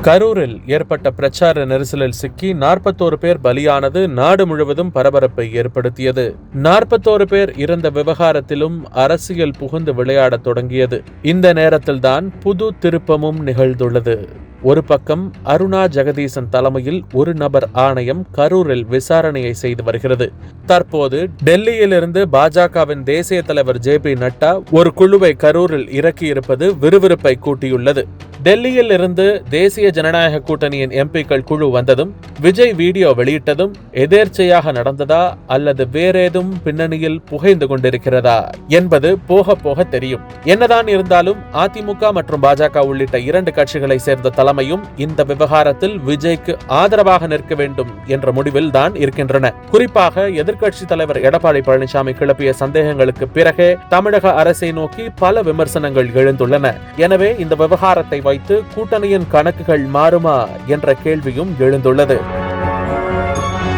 கரூரில் ஏற்பட்ட பிரச்சார நெரிசலில் சிக்கி 41 பேர் பலியானது நாடு முழுவதும் பரபரப்பை ஏற்படுத்தியது. 41 பேர் இறந்த விவகாரத்திலும் அரசியல் புகுந்து விளையாடத் தொடங்கியது. இந்த நேரத்தில்தான் புது திருப்பமும் நிகழ்ந்துள்ளது. ஒரு பக்கம் அருணா ஜெகதீசன் தலைமையில் ஒரு நபர் ஆணையம் கரூரில் விசாரணையை செய்து வருகிறது. தற்போது டெல்லியிலிருந்து பாஜகவின் தேசிய தலைவர் JP நட்டா ஒரு குழுவை கரூரில் இறக்கியிருப்பது விறுவிறுப்பை கூட்டியுள்ளது. டெல்லியில் இருந்து தேசிய ஜனநாயக கூட்டணியின் MPக்கள் குழு வந்ததும் விஜய் வீடியோ வெளியிட்டதும் எதேர்ச்சையாக நடந்ததா அல்லது வேறேதும் பின்னணியில் புகைந்து கொண்டிருக்கிறதா என்பது போக போக தெரியும். என்னதான் இருந்தாலும் அதிமுக மற்றும் பாஜக உள்ளிட்ட 2 கட்சிகளை சேர்ந்த தலைமையும் இந்த விவகாரத்தில் விஜய்க்கு ஆதரவாக நிற்க வேண்டும் என்ற முடிவில் தான் இருக்கின்றன. குறிப்பாக எதிர்க்கட்சி தலைவர் எடப்பாடி பழனிசாமி கிளப்பிய சந்தேகங்களுக்கு பிறகே தமிழக அரசை நோக்கி பல விமர்சனங்கள் எழுந்துள்ளன. எனவே இந்த விவகாரத்தை வைத்து கூட்டணியின் கணக்குகள் மாறுமா என்ற கேள்வியும் எழுந்துள்ளது.